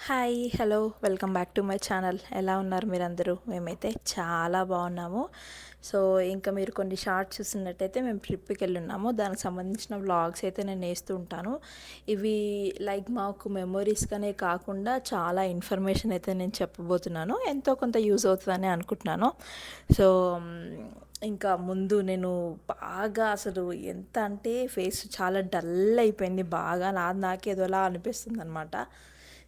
Hi hello welcome back to my channel. ఎలా ఉన్నారు మీరందరూ? మేమైతే చాలా బాగున్నాము. సో ఇంకా మీరు కొన్ని షార్ట్స్ చూసినట్టయితే మేము ట్రిప్కి వెళ్ళున్నాము. దానికి సంబంధించిన వ్లాగ్స్ అయితే నేను వేస్తూ ఉంటాను. ఇవి లైక్ మాకు మెమొరీస్గానే కాకుండా చాలా ఇన్ఫర్మేషన్ అయితే నేను చెప్పబోతున్నాను. ఎంతో కొంత యూజ్ అవుతుందని అనుకుంటున్నాను. సో ఇంకా ముందు నేను బాగా అసలు ఎంత అంటే ఫేస్ చాలా డల్ అయిపోయింది. బాగా నాకేదోలా అనిపిస్తుంది అనమాట.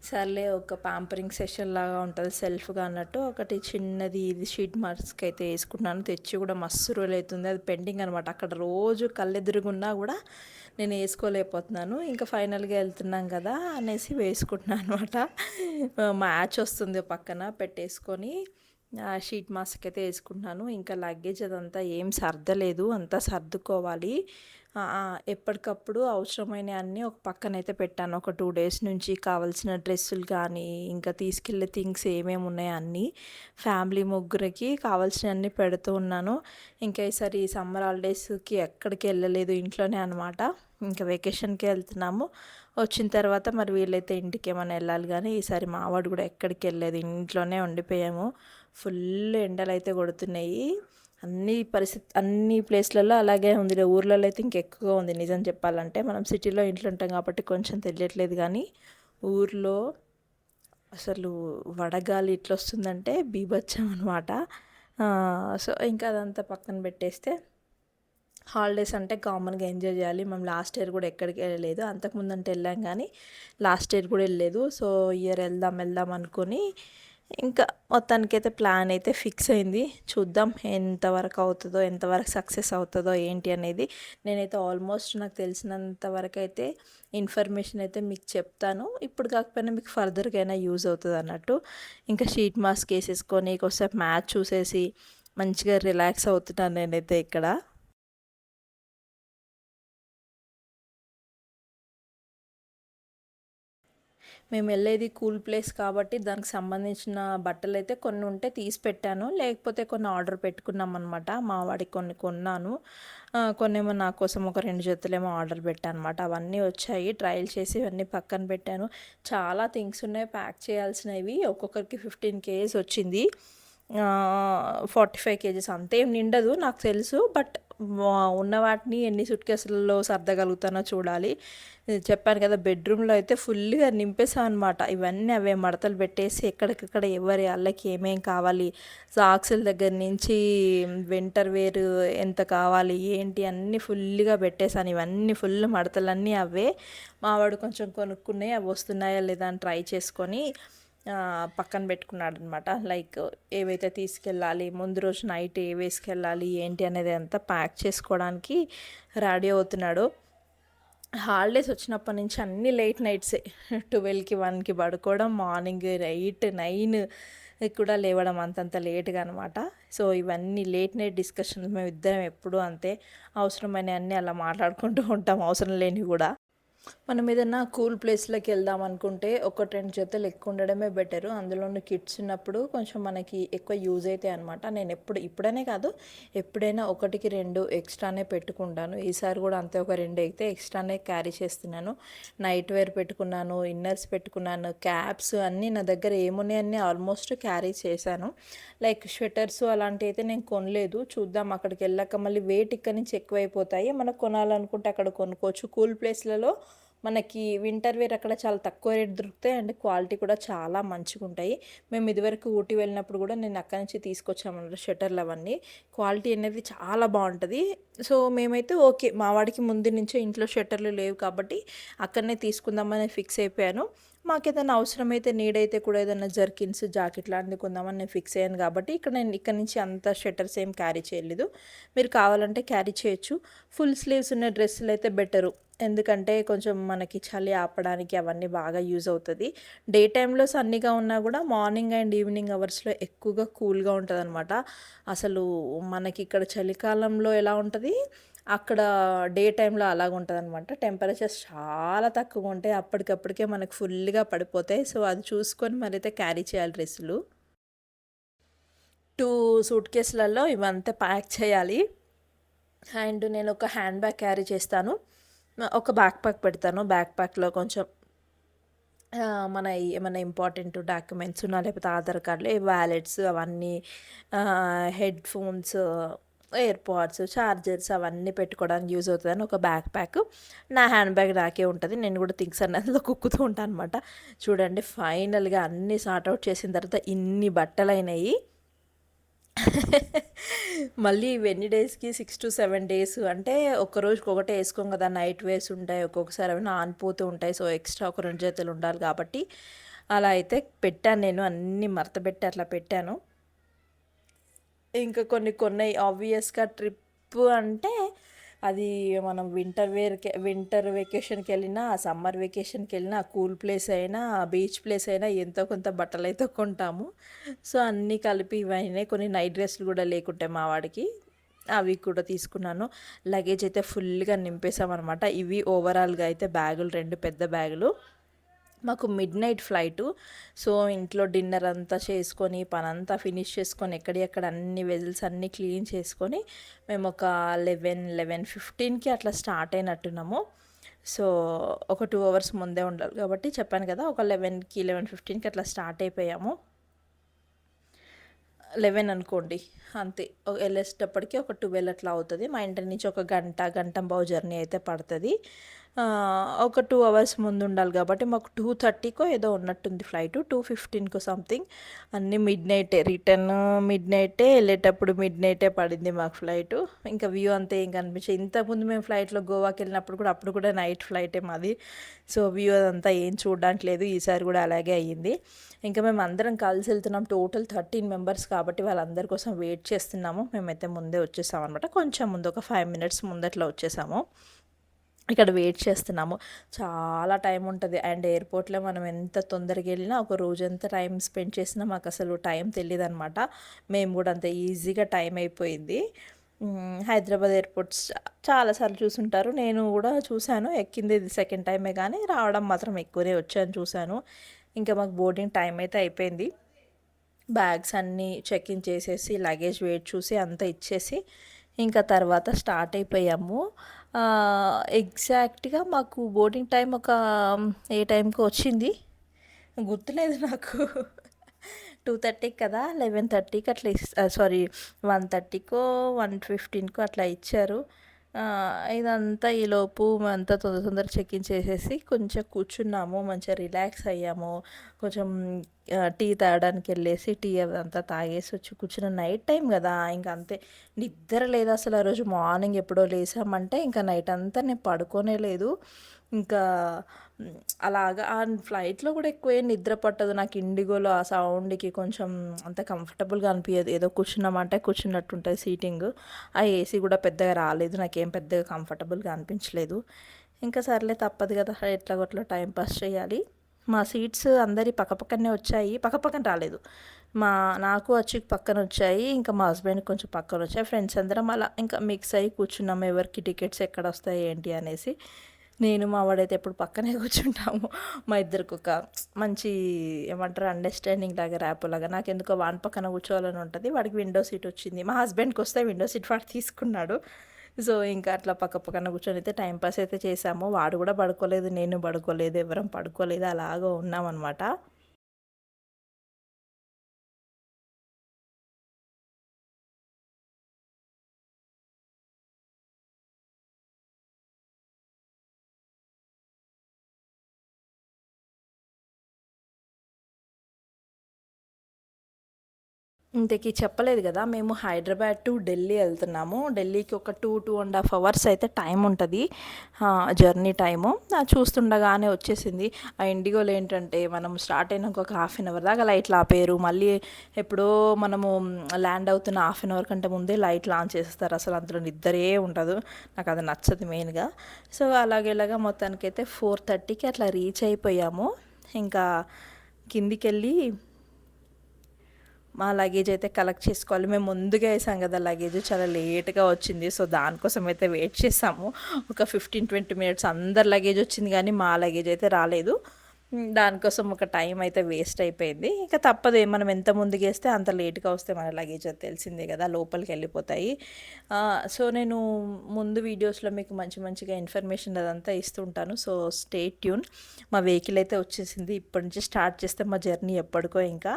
సర్లే ఒక ప్యాంపరింగ్ సెషన్ లాగా ఉంటుంది సెల్ఫ్గా అన్నట్టు ఒకటి చిన్నది ఇది షీట్ మాస్క్ అయితే వేసుకున్నాను. తెచ్చి కూడా మస్తు రోజులు అవుతుంది. అది పెండింగ్ అనమాట. అక్కడ రోజు కళ్ళెదురుగున్నా కూడా నేను వేసుకోలేకపోతున్నాను. ఇంకా ఫైనల్గా వెళ్తున్నాం కదా అనేసి వేసుకుంటున్నాను అనమాట. మ్యాచ్ వస్తుంది పక్కన పెట్టేసుకొని షీట్ మాస్క్ అయితే వేసుకుంటున్నాను. ఇంకా లగేజ్ అదంతా ఏం సర్దలేదు, అంతా సర్దుకోవాలి. ఎప్పటికప్పుడు అవసరమైన అన్నీ ఒక పక్కనైతే పెట్టాను. ఒక 2 days నుంచి కావాల్సిన డ్రెస్సులు కానీ ఇంకా తీసుకెళ్ళే థింగ్స్ ఏమేమి ఉన్నాయో అన్నీ ఫ్యామిలీ ముగ్గురికి కావాల్సినవన్నీ పెడుతూ ఉన్నాను. ఇంకా ఈసారి సమ్మర్ హాలిడేస్కి ఎక్కడికి వెళ్ళలేదు, ఇంట్లోనే అనమాట. ఇంకా వెకేషన్కి వెళ్తున్నాము. వచ్చిన తర్వాత మరి వీళ్ళైతే ఇంటికి ఏమైనా వెళ్ళాలి, కానీ ఈసారి మావాడు కూడా ఎక్కడికి వెళ్ళలేదు, ఇంట్లోనే ఉండిపోయాము. ఫుల్ ఎండలు అయితే కొడుతున్నాయి. అన్ని ప్లేస్లలో అలాగే ఉంది. ఊర్లలో అయితే ఇంకెక్కువగా ఉంది. నిజం చెప్పాలంటే మనం సిటీలో ఇంట్లో ఉంటాం కాబట్టి కొంచెం తెలియట్లేదు, కానీ ఊర్లో అసలు వడగాలి ఇట్లా వస్తుందంటే బీభత్సం అనమాట. సో ఇంకా అదంతా పక్కన పెట్టేస్తే హాలిడేస్ అంటే కామన్గా ఎంజాయ్ చేయాలి. మేము లాస్ట్ ఇయర్ కూడా ఎక్కడికి వెళ్ళలేదు. అంతకుముందు అంటే వెళ్ళాం, కానీ లాస్ట్ ఇయర్ కూడా వెళ్ళలేదు. సో ఇయర్ వెళ్దాం అనుకొని ఇంకా మొత్తానికైతే ప్లాన్ అయితే ఫిక్స్ అయింది. చూద్దాం ఎంతవరకు అవుతుందో, ఎంతవరకు సక్సెస్ అవుతుందో ఏంటి అనేది. నేనైతే ఆల్మోస్ట్ నాకు తెలిసినంత వరకు అయితే ఇన్ఫర్మేషన్ అయితే మీకు చెప్తాను. ఇప్పుడు కాకపోయినా మీకు ఫర్దర్గా అయినా యూజ్ అవుతుంది అన్నట్టు. ఇంకా షీట్ మాస్క్ వేసేసుకొని ఒకసారి మ్యాచ్ చూసేసి మంచిగా రిలాక్స్ అవుతున్నాను నేనైతే ఇక్కడ. మేము వెళ్ళేది కూల్ ప్లేస్ కాబట్టి దానికి సంబంధించిన బట్టలు అయితే కొన్ని ఉంటే తీసి పెట్టాను, లేకపోతే కొన్ని ఆర్డర్ పెట్టుకున్నాం అనమాట. మా వాడికి కొన్ని కొన్నాను, కొన్నేమో నా కోసం ఒక 2 జతలేమో ఆర్డర్ పెట్టాను అనమాట. అవన్నీ వచ్చాయి, ట్రయల్ చేసి ఇవన్నీ పక్కన పెట్టాను. చాలా థింగ్స్ ఉన్నాయి ప్యాక్ చేయాల్సినవి. ఒక్కొక్కరికి 15 kgs వచ్చింది. 45 kgs అంతేం నిండదు నాకు తెలుసు, బట్ ఉన్న వాటిని ఎన్ని సూట్ కేసులలో సర్దగలుగుతానో చూడాలి. చెప్పాను కదా, బెడ్రూమ్లో అయితే ఫుల్గా నింపేసాను అనమాట. ఇవన్నీ అవే మడతలు పెట్టేసి ఎక్కడికక్కడ ఎవరి వాళ్ళకి ఏమేం కావాలి, సాక్సుల దగ్గర నుంచి వింటర్ వేర్ ఎంత కావాలి ఏంటి అన్నీ ఫుల్గా పెట్టేశాను. ఇవన్నీ ఫుల్ మడతలన్నీ అవే. మావాడు కొంచెం కొనుక్కున్నాయి, అవి వస్తున్నాయా లేదా అని ట్రై చేసుకొని పక్కన పెట్టుకున్నాడు అనమాట. లైక్ ఏవైతే తీసుకెళ్ళాలి, ముందు రోజు నైట్ ఏ వేసుకెళ్ళాలి ఏంటి అనేది అంతా ప్యాక్ చేసుకోవడానికి రెడీ అవుతున్నాడు. హాలిడేస్ వచ్చినప్పటి నుంచి అన్ని లేట్ నైట్సే. 12కి 1కి పడుకోవడం, మార్నింగ్ 8 9 కూడా లేవడం అంతంత లేట్గా అనమాట. సో ఇవన్నీ లేట్ నైట్ డిస్కషన్స్ మేము ఇద్దరం ఎప్పుడూ అంతే. అవసరమైన అన్నీ అలా మాట్లాడుకుంటూ ఉంటాం, అవసరం లేనివి కూడా. మనం ఏదైనా కూల్ ప్లేస్లోకి వెళ్దాం అనుకుంటే 1 2 జతలు ఎక్కువ ఉండడమే బెటరు. అందులోనూ కిడ్స్ ఉన్నప్పుడు కొంచెం మనకి ఎక్కువ యూజ్ అవుతాయి అనమాట. నేను ఇప్పుడనే కాదు, ఎప్పుడైనా 1కి 2 ఎక్స్ట్రానే పెట్టుకుంటాను. ఈసారి కూడా అంతే, ఒక 2 అయితే ఎక్స్ట్రానే క్యారీ చేస్తున్నాను. నైట్ వేర్ పెట్టుకున్నాను, ఇన్నర్స్ పెట్టుకున్నాను, క్యాప్స్ అన్నీ నా దగ్గర ఏమున్నాయన్నీ ఆల్మోస్ట్ క్యారీ చేశాను. లైక్ స్వెటర్స్ అలాంటివి అయితే నేను కొనలేదు. చూద్దాం అక్కడికి వెళ్ళాక, మళ్ళీ వెయిట్ ఇక్కడ నుంచి ఎక్కువైపోతాయి. మనకు కొనాలనుకుంటే అక్కడ కొనుక్కోవచ్చు. కూల్ ప్లేస్లలో మనకి వింటర్ వేర్ అక్కడ చాలా తక్కువ రేట్ దొరుకుతాయి, అండ్ క్వాలిటీ కూడా చాలా మంచిగా ఉంటాయి. మేము ఇదివరకు ఊటీ వెళ్ళినప్పుడు కూడా నేను అక్కడి నుంచి తీసుకొచ్చామన్నమాట షట్టర్లు అవన్నీ. క్వాలిటీ అనేది చాలా బాగుంటుంది. సో మేమైతే ఓకే, మా వాడికి ముందు నుంచే ఇంట్లో షట్టర్లు లేవు కాబట్టి అక్కడనే తీసుకుందామని ఫిక్స్ అయిపోయాను. మాకు ఏదైనా అవసరమైతే నీడైతే కూడా ఏదైనా జర్కిన్స్ జాకెట్ లాంటివి కొందామని నేను ఫిక్స్ అయ్యాను కాబట్టి నేను ఇక్కడ నుంచి అంత షట్టర్స్ ఏం క్యారీ చేయలేదు. మీరు కావాలంటే క్యారీ చేయొచ్చు. ఫుల్ స్లీవ్స్ ఉన్న డ్రెస్సులు అయితే బెటరు, ఎందుకంటే కొంచెం మనకి చలి ఆపడానికి అవన్నీ బాగా యూజ్ అవుతుంది. డే టైంలో సన్నీగా ఉన్నా కూడా మార్నింగ్ అండ్ ఈవినింగ్ అవర్స్లో ఎక్కువగా కూల్గా ఉంటుంది అనమాట. అసలు మనకి ఇక్కడ చలికాలంలో ఎలా ఉంటుంది, అక్కడ డే టైంలో అలాగ ఉంటుంది అనమాట. టెంపరేచర్స్ చాలా తక్కువగా ఉంటాయి, అప్పటికప్పటికే మనకు ఫుల్గా పడిపోతాయి. సో అది చూసుకొని మరైతే క్యారీ చేయాలి డ్రెస్సులు. 2 సూట్ కేసులలో ఇవంతా ప్యాక్ చేయాలి. అండ్ నేను ఒక హ్యాండ్ బ్యాగ్ క్యారీ చేస్తాను, ఒక బ్యాక్ ప్యాక్ పెడతాను. బ్యాక్ ప్యాక్లో కొంచెం మన ఏమన్నా ఇంపార్టెంట్ డాక్యుమెంట్స్ ఉన్నా లేకపోతే ఆధార్ కార్డులు, వ్యాలెట్స్ అవన్నీ, హెడ్ ఫోన్స్, ఎయిర్‌పాడ్స్, చార్జర్స్ అవన్నీ పెట్టుకోవడానికి యూజ్ అవుతదని ఒక బ్యాక్ ప్యాక్. నా హ్యాండ్ బ్యాగ్ నాకే ఉంటది. నేను కూడా థింగ్స్ అన్ని అందులో కుక్కుతూ ఉంటాననమాట. చూడండి ఫైనల్‌గా అన్నీ సార్ట్ ఔట్ చేసిన తర్వాత ఇన్ని బట్టలయినాయి. మళ్ళీ ఇవెన్ని డేస్‌కి 6-7 డేస్ అంటే ఒక్క రోజుకి ఒకటే ఏసుకోం కదా! నైట్ వేర్స్ ఉంటాయి. ఒక్కొక్కసారి అవి నానిపోతూ ఉంటాయి. సో, ఎక్స్‌ట్రా ఒక 2 జతలు ఉండాలి కాబట్టి అలా అయితే పెట్టాను నేను. అన్నీ మడతబెట్టి అట్లా పెట్టాను. ఇంకా కొన్ని కొన్నయి ఆబ్వియస్‌గా ట్రిప్పు అంటే అది మనం వింటర్ వెకేషన్‌కెళ్ళినా, సమ్మర్ వెకేషన్‌కెళ్ళినా, కూల్ ప్లేస్ అయినా, బీచ్ ప్లేస్ అయినా ఎంతో కొంత బట్టలైతే కొంటాము. సో, అన్నీ కలిపి ఇవయినాయి. కొన్ని నైట్ డ్రెస్‌లు గూడా లేకుంటే మా వాడికి, అవి కూడా తీసుకున్నాను. లగేజ్ అయితే ఫుల్‌గా నింపేసామనమాట. ఇవి ఓవరాల్‌గా అయితే బ్యాగులు 2 పెద్ద బ్యాగులు. మాకు మిడ్‌నైట్ ఫ్లైటు. సో, ఇంట్లో డిన్నర్ అంతా చేసుకొని, పనంతా ఫినిష్ చేసుకొని, ఎక్కడియక్కడ అన్ని వెజిల్స్ అన్నీ క్లీన్ చేసుకొని, మేమొక 11:15కి అట్లా స్టార్ట్ అయినట్టున్నాము. సో, ఒక 2 అవర్స్ ముందే ఉండాలి కాబట్టి చెప్పాను కదా! ఒక 11కి, 11:15కి అట్లా స్టార్ట్ అయిపోయాము. 11 అనుకోండి. అంతే. ఎళ్ళేసేటప్పటికి ఒక 12 అట్లా అవుతది. మా ఇంటి నుంచి ఒక గంటంపావు జర్నీ అయితే పడతది. ఒక 2 అవర్స్ ముందుండాలి గాబట్టి మాకు 2:30కో ఏదో ఉన్నట్టుంది ఫ్లైటు. 2:15కో సంథింగ్. అన్నీ మిడ్‌నైటే. రిటర్న్ మిడ్‌నైటే, ఎళ్ళేటప్పుడు మిడ్‌నైటే పడింది మాకు ఫ్లైటు. ఇంకా వ్యూ అంతా ఏం కనిపించే ఇంతకుముందు మేము ఫ్లైట్‌లో గోవాకెళ్ళినప్పుడు కూడా అప్పుడు కూడా నైట్ ఫ్లైటే మాది. సో, వ్యూ అదంతా ఏం చూడడానికి లేదు. ఈసారి గూడా అలాగే అయ్యింది. ఇంకా మేమందరం కలిసి వెళ్తున్నాం. టోటల్ 13 మెంబర్స్ కాబట్టి వాళ్ళందరి కోసం వెయిట్ చేస్తున్నాము. మేమైతే ముందే వచ్చేసామనమాట. కొంచెం ముందు ఒక 5 మినిట్స్ ముందట్లా వచ్చేసాము. ఇక్కడ వెయిట్ చేస్తున్నాము. చాలా టైం ఉంటది. అండ్ ఎయిర్‌పోర్ట్‌లో మనం ఎంత తొందరగా ఎళ్ళినా ఒక రోజంతా టైం స్పెండ్ చేసినా మాకసలు టైం తెలీదనమాట. మేము గూడా అంత ఈజీగా టైం అయిపోయింది. హైదరాబాద్ ఎయిర్‌పోర్ట్స్ చాలా సార్లు చూసుంటారు. నేను గూడా చూసాను. ఎక్కింది ఇది సెకండ్ టైమే గానీ రావడం మాత్రం ఎక్కువనే వచ్చాను చూసాను. ఇంకా మాకు బోర్డింగ్ టైం అయితే అయిపోయింది. బ్యాగ్స్ అన్నీ చెక్ ఇన్ చేసేసి, లగేజ్ వెయిట్ చూసి అంతా ఇచ్చేసి, ఇంకా తర్వాత స్టార్ట్ అయిపోయాము. ఎగ్జాక్ట్‌గా మాకు బోర్డింగ్ టైం ఒక ఏ టైంకో వచ్చింది. గుర్తులేదు నాకు. 2:30కి కదా! 11:30కి అట్లా సారీ 1:30కో, 1:15కో అట్లా ఇచ్చారు. ఇదంతా ఈలోపు మేమంతా తొందర తొందరగా చెక్ ఇన్ చేసేసి కొంచెం కూర్చున్నాము. మంచిగా రిలాక్స్ అయ్యాము. కొంచెం టీ తాగడానికెళ్ళేసి టీ అదంతా తాగేసి వచ్చి కూర్చున్నాం. నైట్ టైం గదా! ఇంక అంతే. నిద్ర లేదసలు ఆ రోజు. మార్నింగ్ ఎప్పుడో లేసామంటే ఇంకా నైట్ అంతా నేను పడుకోనే లేదు. ఇంకా అలాగా ఫ్లైట్‌లో కూడా ఎక్కువ ఏం నిద్ర పట్టదు. నాకు ఇండిగోలో ఆ సౌండ్‌కి కొంచెం అంత కంఫర్టబుల్‌గా అనిపియదు. ఏదో కూర్చున్నామంటే కూర్చున్నట్టుంటది సీటింగు. ఆ ఏసీ కూడా పెద్దగా రాలేదు. నాకేం పెద్దగా కంఫర్టబుల్‌గా అనిపించలేదు. ఇంకా సర్లే తప్పదు కదా! ఎట్లాగో అట్లా టైం పాస్ చేయాలి. మా సీట్స్ అందరియి పక్కపక్కనే వచ్చాయి. పక్కపక్కన రాలేదు. నాకు అచ్చుకి పక్కనొచ్చాయి. ఇంకా మా హస్బెండ్‌కి కొంచెం పక్కనొచ్చాయి. ఫ్రెండ్స్ అందరం అలా ఇంకా మిక్స్ అయ్యి కూర్చున్నాము. ఎవరికి టికెట్స్ ఎక్కడొస్తాయి ఏంటి అనేసి. నేను మా వాడైతే ఎప్పుడు పక్కనే కూర్చుంటాము. మా ఇద్దరికి ఒక మంచి ఏమంటారు అండర్‌స్టాండింగ్ లాగా, ర్యాపో లాగా. నాకెందుకో వాని పక్కన కూర్చోవాలని ఉంటది. వాడికి విండో సీట్ వచ్చింది. మా హస్బెండ్‌కొస్తే విండో సీట్ వాడు తీసుకున్నాడు. సో, ఇంకా అట్లా పక్క పక్కన కూర్చొని అయితే టైం పాస్ అయితే చేశాము. వాడు కూడా పడుకోలేదు. నేను పడుకోలేదు. ఎవరం పడుకోలేదు. అలాగా ఉన్నామనమాట. ఇంతకీ చెప్పలేదు గదా! మేము హైదరాబాద్ టు ఢిల్లీ ఎళ్తున్నాము. ఢిల్లీకి ఒక 2 అవర్స్ అయితే టైం ఉంటది. Journey time. చూస్తుండగానే వచ్చేసింది. ఆ ఇండిగోలో ఏంటంటే మనం స్టార్ట్ అయినాక ఒక హాఫ్ అన్ అవర్ దాకా లైట్లు ఆపేయరు. మళ్ళీ ఎప్పుడో మనము ల్యాండ్ అవుతున్న హాఫ్ అన్ అవర్ కంటే ముందే లైట్లు ఆన్ చేసేస్తారు. అసలు అందులో నిద్రే ఉండదు. నాకు అది నచ్చదు మెయిన్‌గా. సో, అలాగ మొత్తానికైతే 4:30కి అట్లా రీచ్ అయిపోయాము. ఇంకా కిందికెళ్ళి మా లగేజ్ అయితే కలెక్ట్ చేసుకోవాలి. మేము ముందుగా వేసాం కదా లగేజ్ చాలా లేట్‌గా వచ్చింది. సో, దానికోసం అయితే వెయిట్ చేసాము. ఒక 15-20 మినిట్స్ అందరి లగేజ్ వచ్చింది కానీ మా లగేజ్ అయితే రాలేదు. దానికోసం ఒక టైం అయితే వేస్ట్ అయిపోయింది. ఇక తప్పదు మనం ఎంత ముందుకేస్తే అంత లేట్‌గా వస్తే మన లగేజ్ అది తెలిసిందే గదా! లోపలికెళ్ళిపోతాయి. సో, నేను ముందు వీడియోస్‌లో మీకు మంచి మంచిగా ఇన్ఫర్మేషన్ అదంతా ఇస్తూ ఉంటాను. So, stay tune. మా వెహికల్ అయితే వచ్చేసింది. ఇప్పటి నుంచి స్టార్ట్ చేస్తే మా జర్నీ ఎప్పటికో ఇంకా.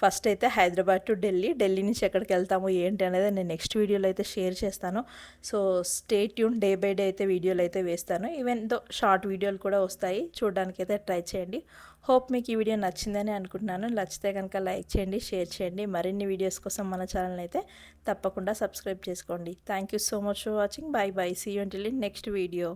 ఫస్ట్ అయితే హైదరాబాద్ టు ఢిల్లీ. ఢిల్లీ నుంచి ఎక్కడికెళ్తాము ఏంటి అనేది నేను నెక్స్ట్ వీడియోలో అయితే షేర్ చేస్తాను. So, stay tune. Day by day అయితే వీడియోలు అయితే వేస్తాను. ఈవెన్ దో షార్ట్ వీడియోలు కూడా వస్తాయి. చూడడానికైతే ట్రై చేయండి. హోప్ మీకు ఈ వీడియో నచ్చిందని అనుకుంటున్నాను. నచ్చితే కనుక లైక్ చేయండి, షేర్ చేయండి. మరిన్ని వీడియోస్ కోసం మన ఛానల్ అయితే తప్పకుండా సబ్స్క్రైబ్ చేసుకోండి. Thank you so much for watching. Bye bye. See you until in next video.